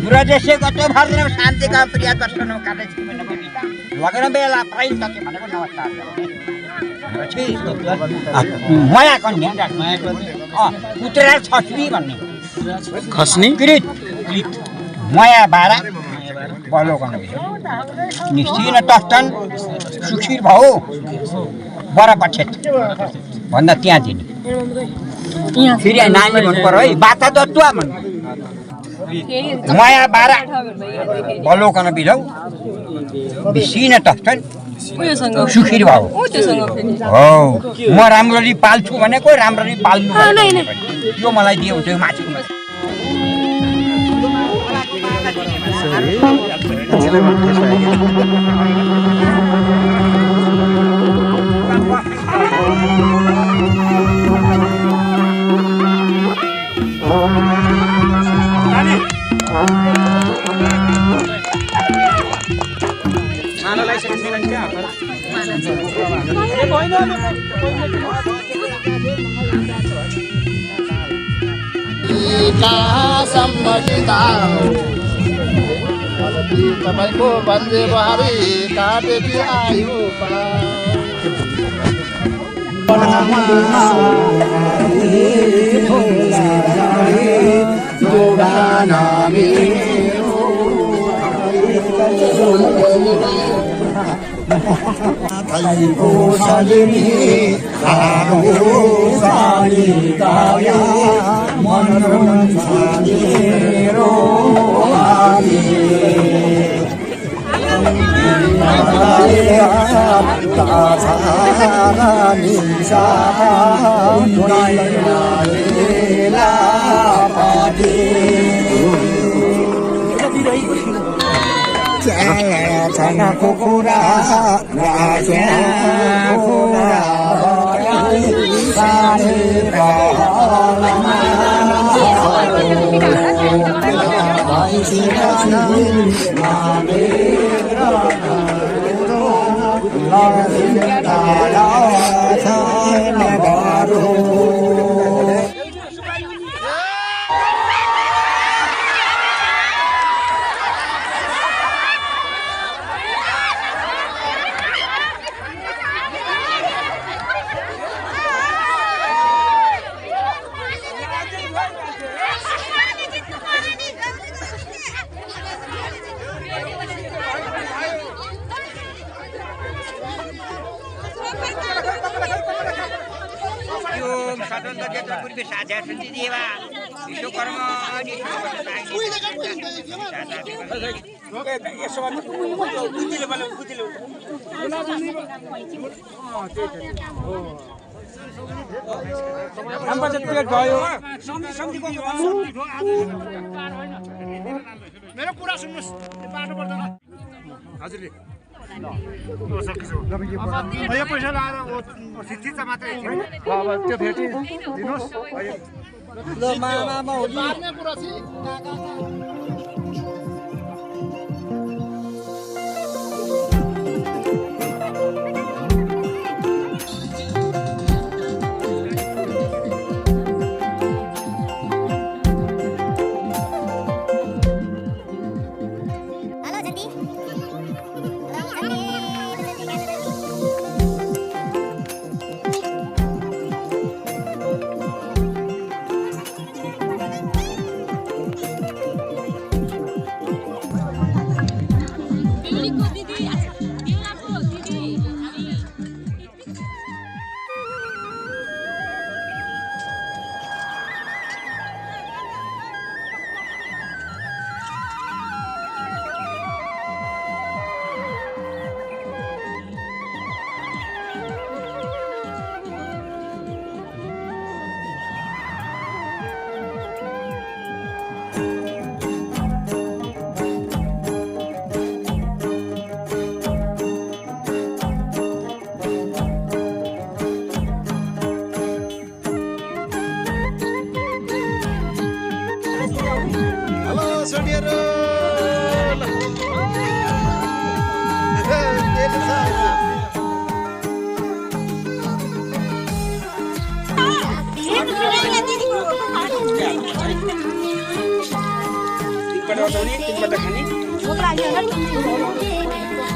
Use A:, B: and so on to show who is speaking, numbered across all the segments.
A: ब्रजेशको भर्न शान्तिका प्रिय दर्शन काटेज लगेर बेला प्राइ सके भनेको नमस्कार माया कन्या पुत्रा छस्नी भन्ने
B: खस्नी
A: कृत माया बारा बलोकन निश्चिन टस्टन सुखीर भाउ बर पक्षेत भन्दा त्यहाँ दिने फेरि नानी भन्नु पर्यो है बाता दत्वा भन्नु माया बारा बलोकन बिलौ बिसिन टस्टन सुखीर भाउ हो म राम्ररी पाल्छु भनेको राम्ररी पाल्नु यो मलाई दियो हुन्छ माछिको
C: तपाईको बन्दे बारी काटेकी आयु
D: Aiko salini, aro sali kaya, manron saliro ani. Kasarani saha, nailah padi. Sana kukura, raja kukura, sari kalama,
E: मेरो कुरा सुन्नुस् बाटो पर्दैन हजुरले
C: यो पैसा लाएर सिच्चा मात्रै अब त्यो भेटी दिनुहोस्
D: ल मामा मौली
C: पार्ने कुरा छ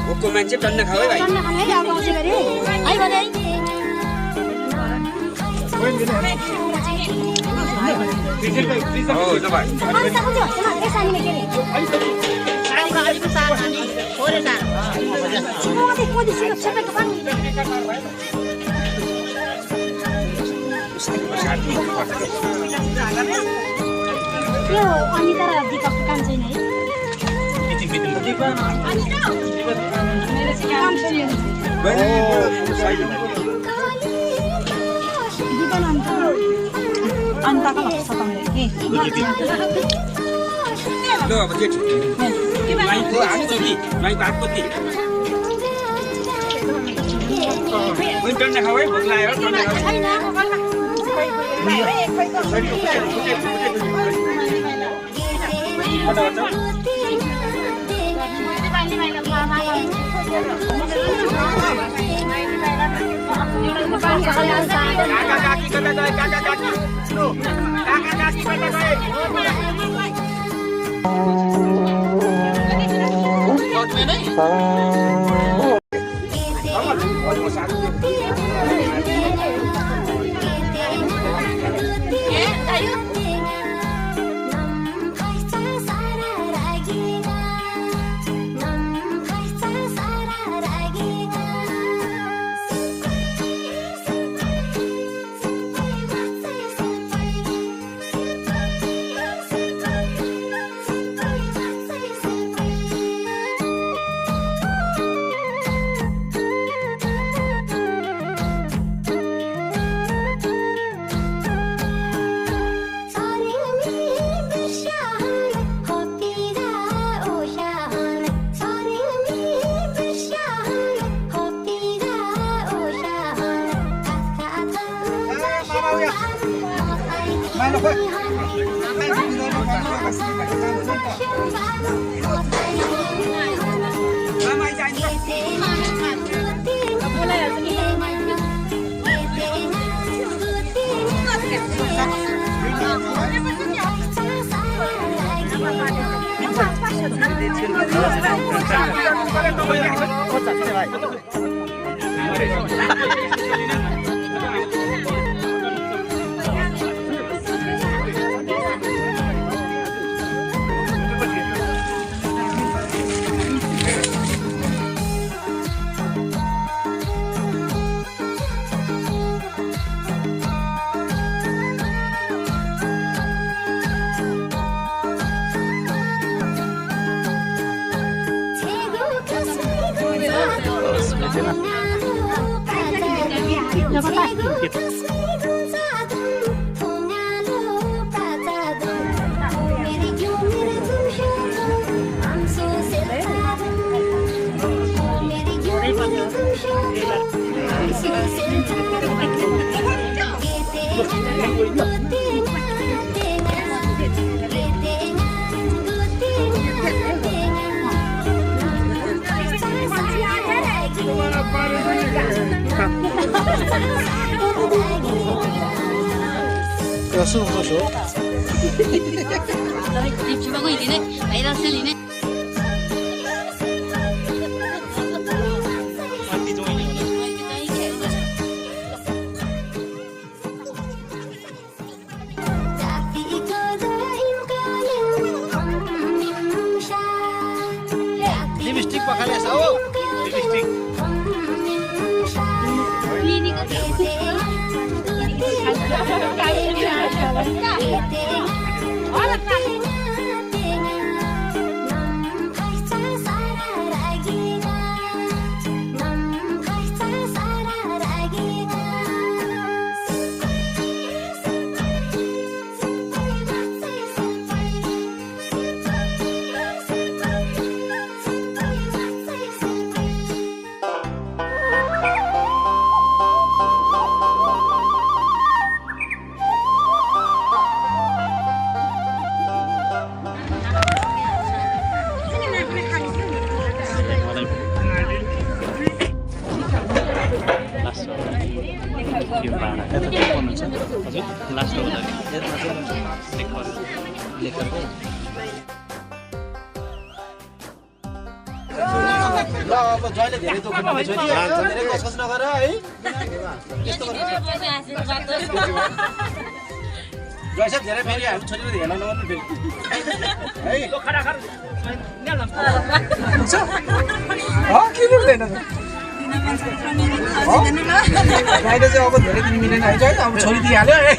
A: भोकको मान्छे टन्न खाऊ है भाइ लो अब जेठ माइको हातपति पनि टन्न खाऊ है भोक लाग्यो टन्न
C: 要师傅的手。
B: 집중하고 있네. 바이러스 리네.
C: लिपस्टिक पखालेछ हो लिपस्टिक ल अब जहिले धेरै दुःख नहोस् धेरै कसकस नगर है यस्तो गर्नु जैसे धेरै फेरि हामी छोरीले हेर्न नमात्रै फेरि है के मिल्दैन गाईले चाहिँ अब धेरै दिन मिलेन है अब छोरी दिइहाल्यो है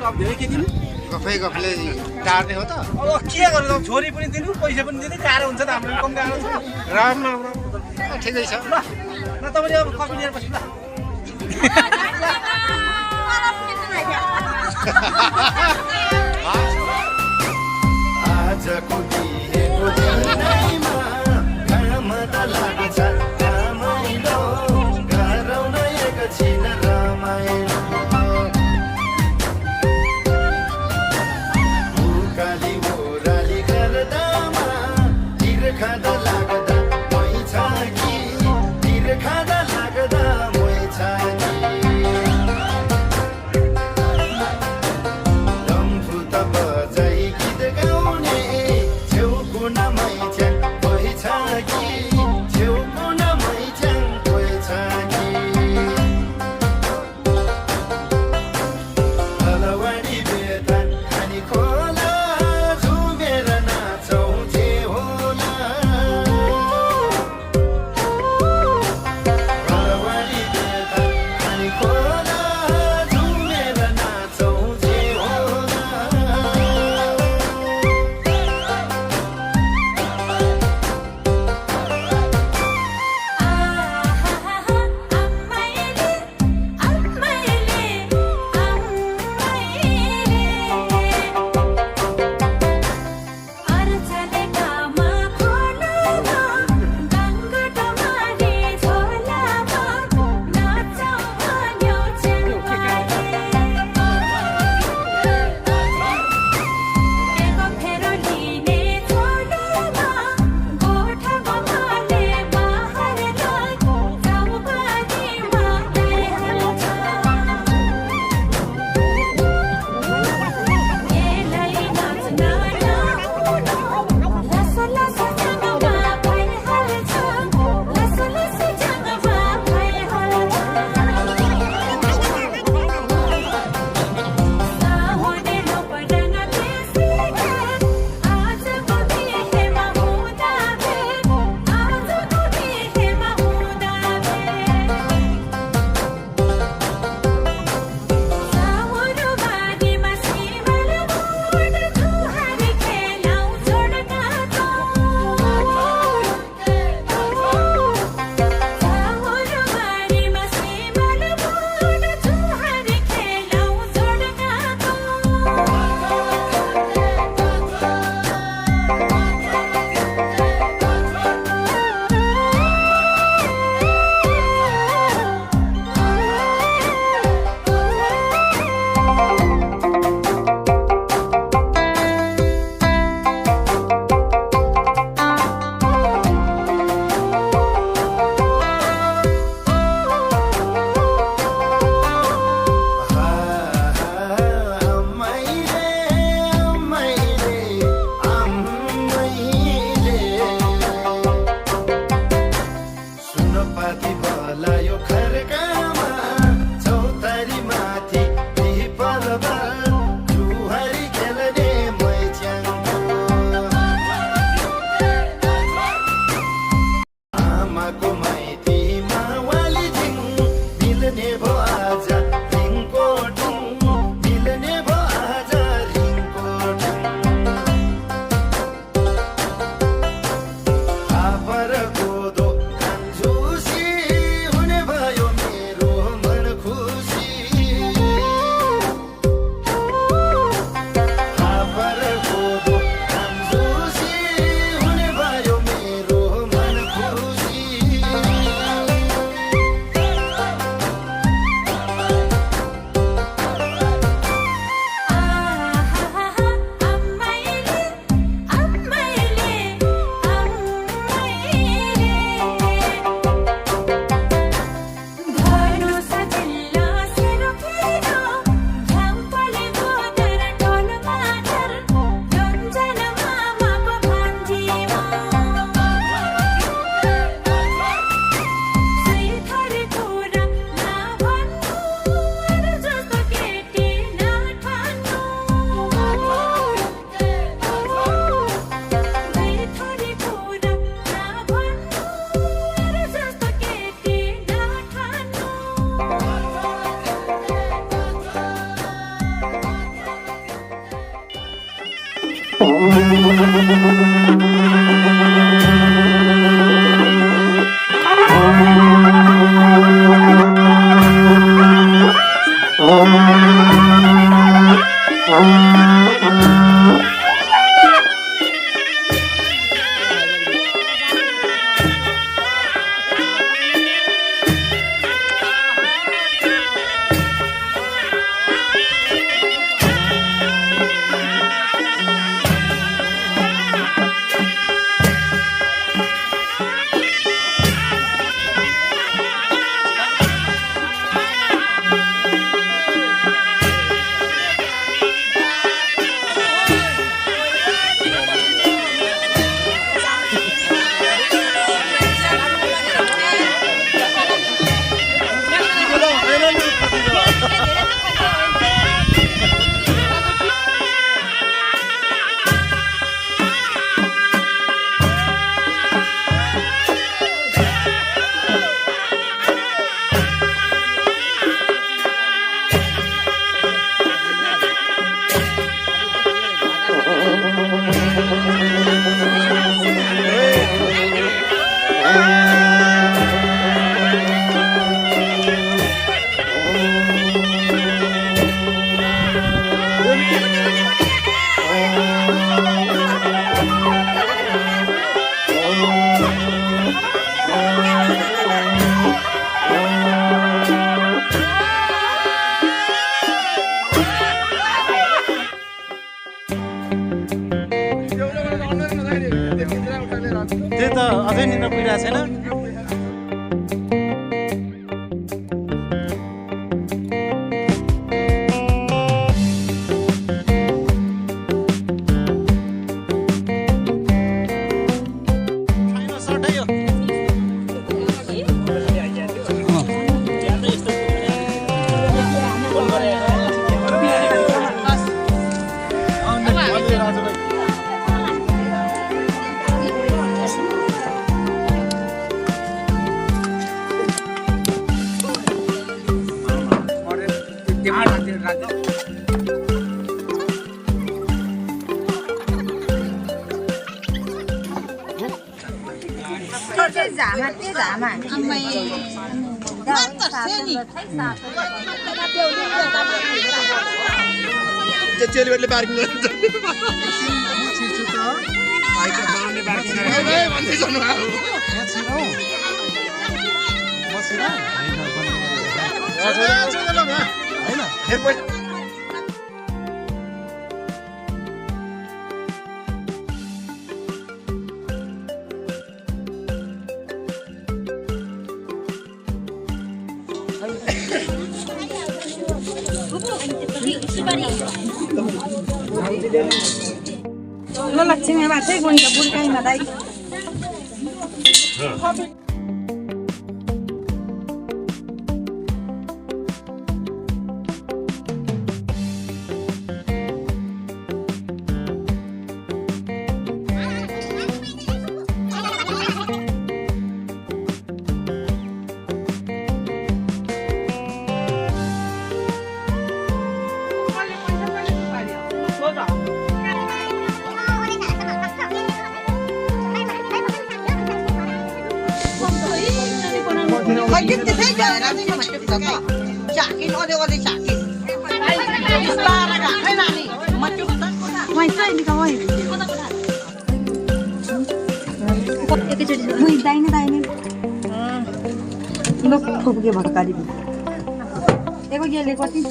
C: अब धेरै के दिनु गफले टार्ने हो त अब के गर्नु छोरी पनि दिनु पैसा पनि दिनु गाह्रो हुन्छ त हाम्रो कम गाह्रो छ राम्रो ठिकै छ ल तपाईँले अब कफी लिएर बस्नु
E: आजको दिएको दिनैमा घरमा त लाग्छ रमाइलो गरौँ एकछिन रमाइलो उकाली ओराली गर्दामा तिर खाँदा लाग्दा मै छ कि तिर खाँदा लाग्दा मै छ डम्फु त बजाई गीत गाउने छेउ कुनामै आमाको माइतीमा वाली थिङ मिल्ने भो आज रिङको ढुङ मिल्ने भो आज रिङको ढुङ फापर कोदो झुसी हुने भयो मेरो मन खुसी फापर कोदो झुसी हुने भयो मेरो मन खुसी
C: त्यही त अझै निन्द्रा पुगिरहेको छैन
A: चेलीबेटीले पार्किङ गर्छ
F: Lo lacchimi ma te con il burka dai.
G: Sakit त्यसै गएर चाहिँ यो मान्छे बिचकै साकिन ओले ओले साकिन बिस्तारै राख्दै नानी मच्चु
F: वही चाहिँ निका वही वही दाहिने दाहिने लोक ठोके भटकाली एको गेले कति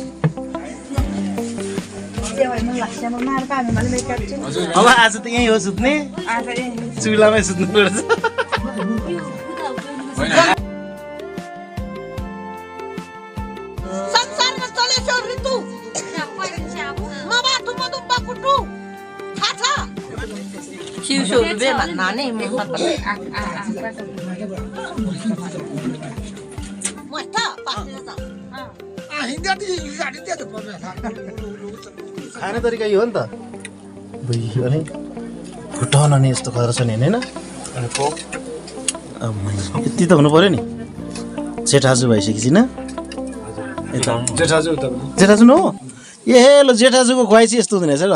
C: अब आज त यहीँ हो सुत्ने चुलामै सुत्नु पर्छ
G: संसारमा चलेछ ऋतु मबाथु मदुम्बा कुटु थाहा छ शिवशो बेला नानी मस्ता पास्छ
C: खाने तरिका यो हो नि त बुझ्यो नि फुटाउन नि यस्तो खतरा छ नि होइन यति त हुनु पर्यो नि जेठाजु भइसकेपछि न जेठाजु न हो ए ल जेठाजुको खुवाइ चाहिँ यस्तो हुँदैन रहेछ ल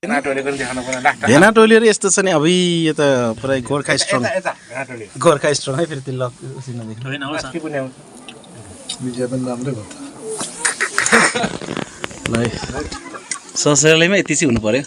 C: भेना टोलीहरू यस्तो छ नि अब यो त पुरै गोर्खा स्ट्रङ है फेरि त्यो ल ससुरालैमा यति चाहिँ हुनु पर्यो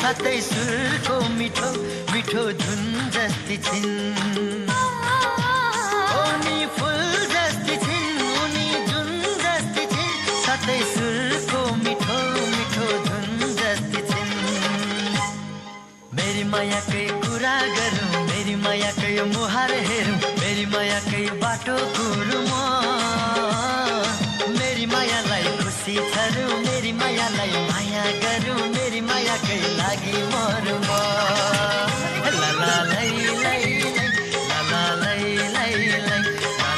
E: साथै सुरको मिठो मिठो धुन जस्ती छिन् उनी फुल जस्ती छिन् उनी जुन जस्ती छिन् साथै सुरको मिठो मिठो धुन जस्ती छिन् मेरी मायाकै कुरा गरौँ मेरी मायाकै मुहार हेरौँ मेरी मायाकै बाटो कुरौँ मेरी मायालाई खुसी छरौँ मेरी मायालाई माया गरौँ मेरी मायाकै लागि मरौँ ला ला लै लै ला ला लै लै लै ला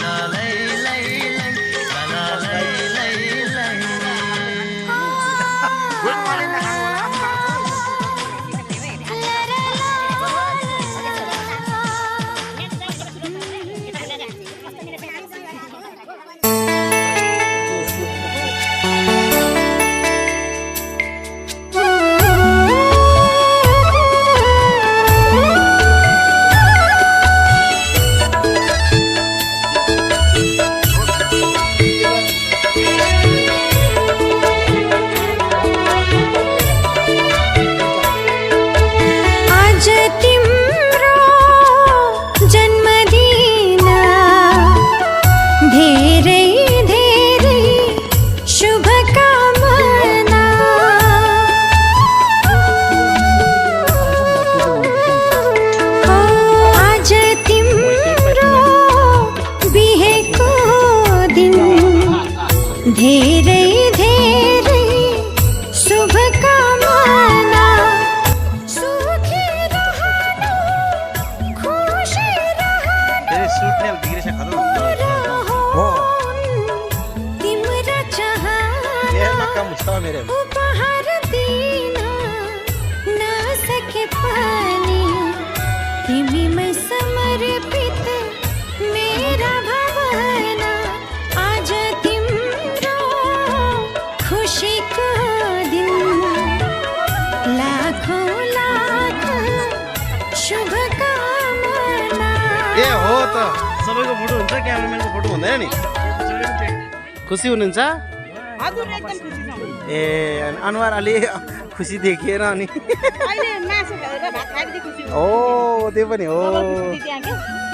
E: ला लै लै लै ला ला लै लै लै सबैको फोटो हुन्छ क्यामेराम्यानको फोटो हुँदैन नि खुसी हुनुहुन्छ ए अनुहार अलि खुसी देखिएन अनि ओ त्यो पनि हो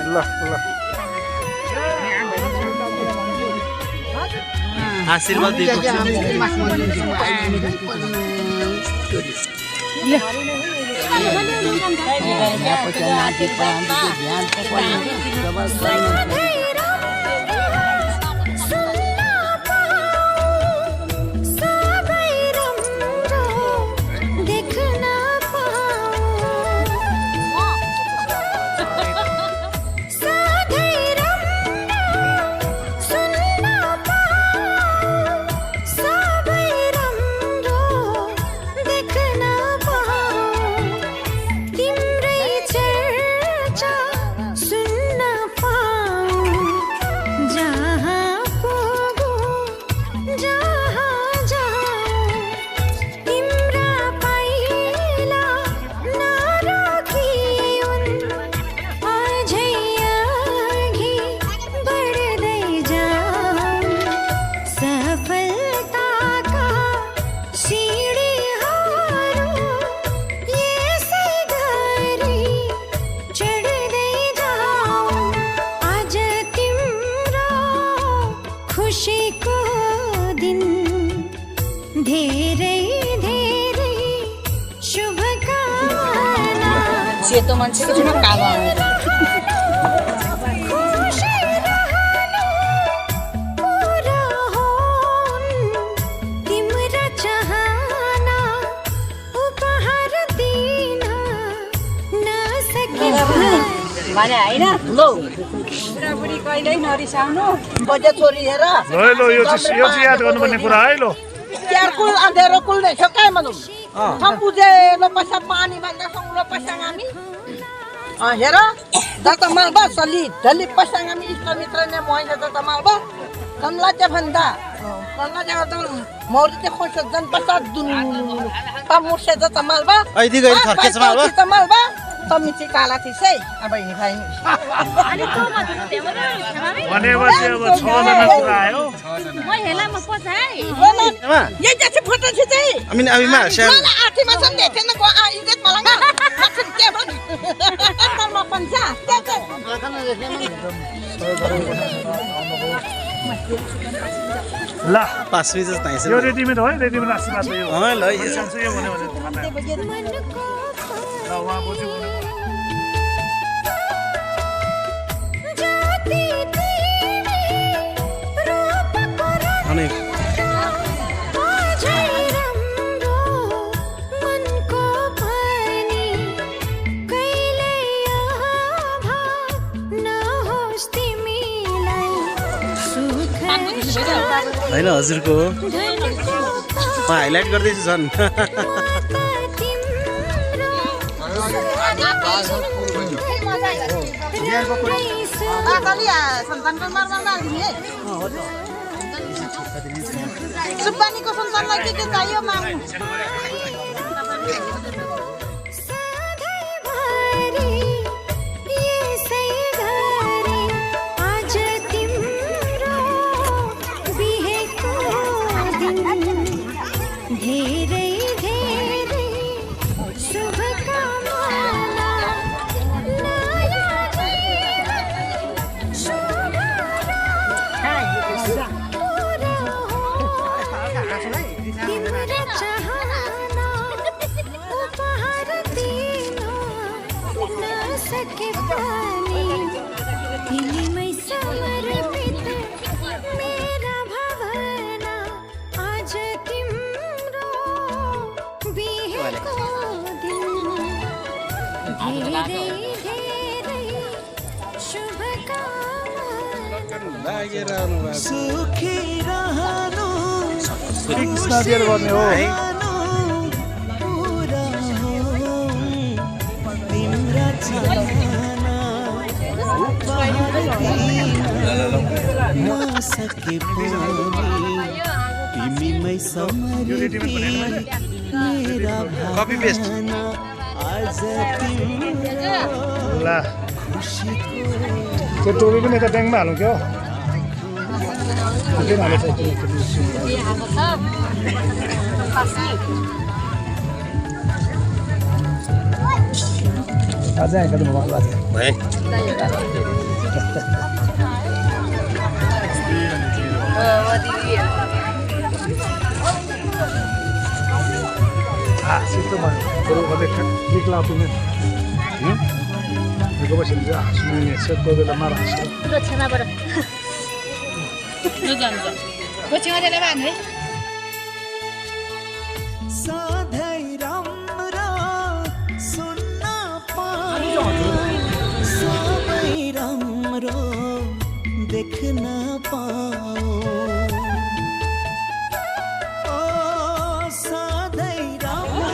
E: ल ल आशीर्वाद दिएको
H: धेरै धेरै शुभकामना
G: सेतो मान्छेको छैन कालो
H: पूरा होन् तिम्रा चाहना उपहार दिन नसके
F: भने होइन लो बुढाबुढी कहिल्यै नरिसाउनु
G: बजे छोरी हेर
C: ल यो चाहिँ याद गर्नुपर्ने कुरा है लो
G: त्यार कुल अँधेरो कुल नहीं छ काय म्हणून हम पूजे लो पैसा पानी भन्दा संगलो पैसा हामी हेर दत मालबा सली दली पैसा हामी इष्ट मित्र ने मोइन दत मालबा कमला चे भन्दा कमला चे त मौरी चे खोस जन पैसा दुन पामुर्से दत मालबा
C: ऐदी गएर थर्केछ मालबा
G: त मालबा तमिची काला थिसै अब नि भाइ
B: अनि त म
C: भनेपछि अब 6 जना कुरा आयो
B: म हेला म पछाइ
G: ये जैसे फोटो खिचे
C: अभी मा
G: मला आठी मा सम देथे न को इज्जत मलंगा मखन के भन तर म पंचा
C: ल पासवी जस्तो नाइस यो रेडीमेड हो रेडीमेड आशीर्वाद यो हो ल यो भन्यो भने ल उहाँ बोजू हैन हजुरको म हाइलाइट गर्दैछु झन्
G: सन्तानको मारमा दिने सुब्बानीको सन्तानलाई के चाहियो माग्नु
E: सुखी रहनु
C: स्नादिएर गर्ने हो
E: पूरा तिम्रा चाहना नसके तिमीमै समर्पित मेरा भावना आज
C: ल त्यो टोपी पनि यता ब्याङ्कमा हालौँ क्या अझै आएको सिस्तो भयो ठिक लाग्दैन बसेर चाहिँ हाँस्नु कोही बेला मार हाँस्नु
E: सधैँ राम्रो सुन्न पायो सबै राम्रो देख्न पाओ सधैँ राम्रो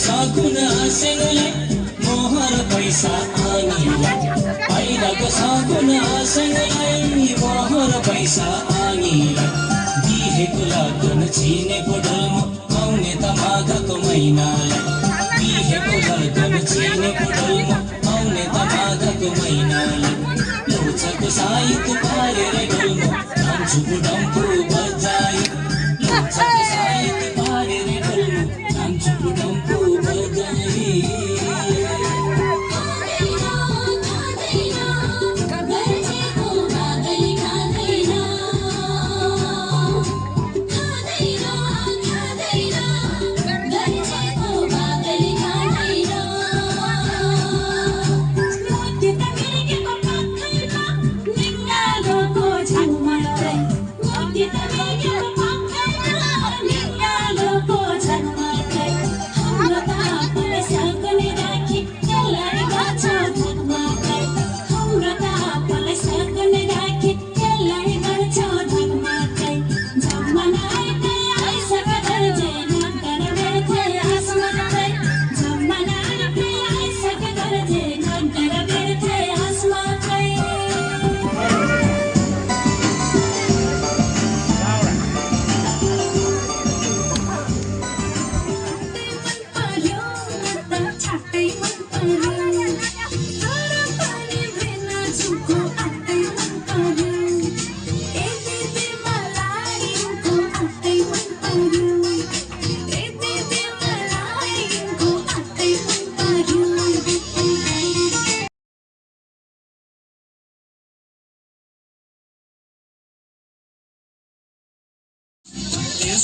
E: सकुन हाँस्नलाई मोहर पैसा आनीलाई बाहिरको सकुन हाँस्नलाई मोहर पैसा आनीलाई बिहेको लगन छिनेको डल्मो आउने त माघको महिनालाई बिहेको लगन छिनेको डल्मो आउने त माघको महिनालाई लोछको साइत पारेर डल्मो नाम्चुको डम्फु बजाई लोछको साइत पारेर डल्मो नाम्चुको डम्फु बजाई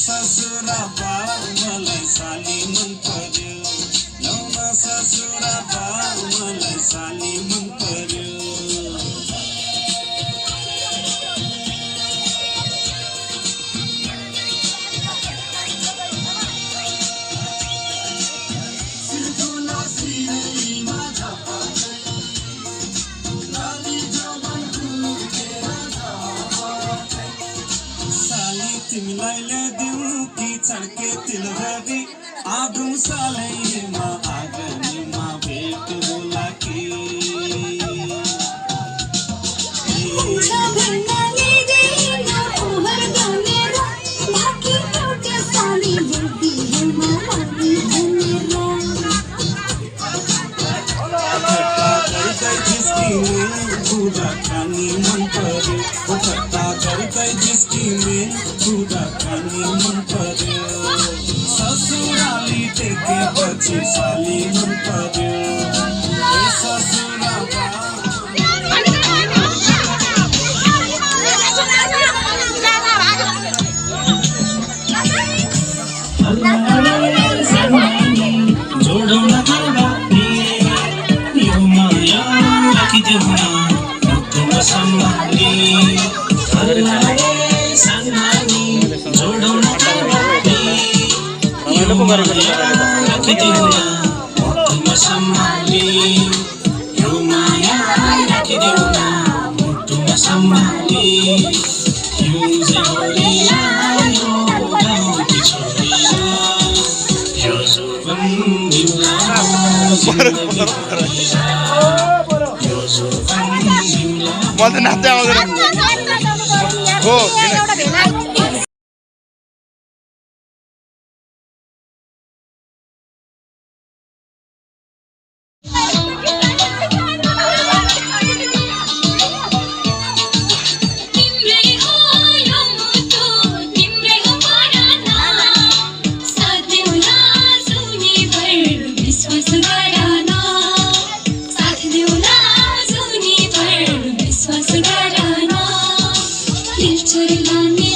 E: ससुरा बाउ मलाई साली मन पर्यो लौना ससुरा बाउ मलाई साली मन पर्यो तिमीलाई ल्याइदिउँ कि चड्के तिलहरी आगौँ सालैमा आँगनीमा भेट होला कि कुराकानी मन पर्यो ठट्टा गर्दै जिस्किने कुराकानी मन पर्यो ससुराली देखेपछि साली मन पर्यो ससुरा जोडौँ यो माया राखिदेऊ सम्मानी सम्मानी जोडौँ राखिदेऊ मुटुमा सम्मानी यो माया राखिदेऊ मुटुमा सम्मानी यो जोडिया यो गाउँकी छोडिया यो जोवन
C: म त नाच्दै आउँदैन हो
H: छोरी लाने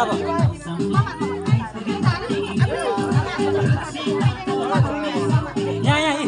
D: अब यहाँ यहाँ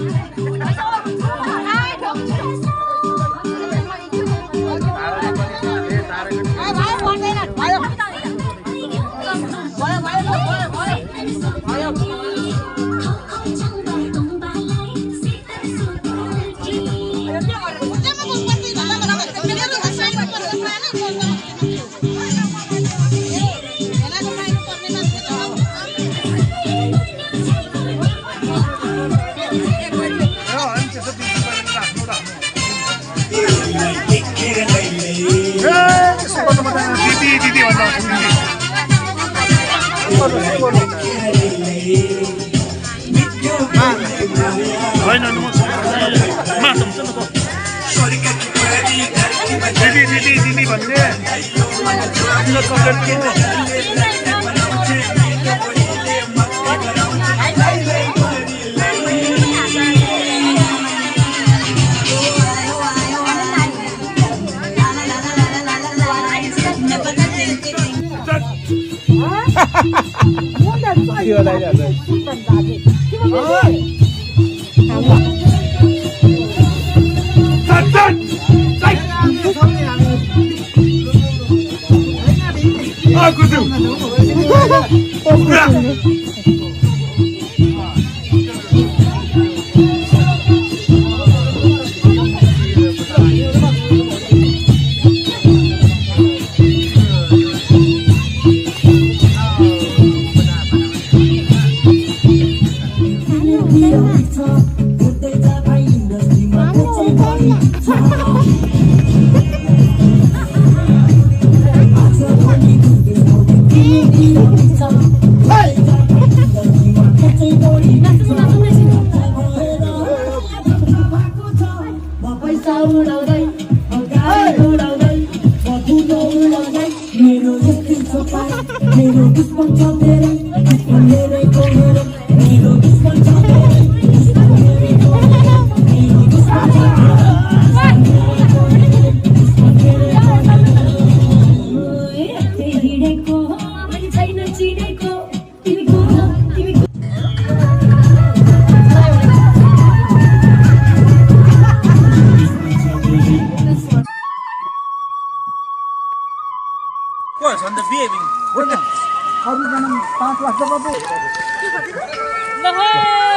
C: दिदी भन्दा दिदी भन्ने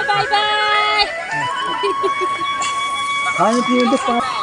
B: बाई बाई
D: खाने पिउने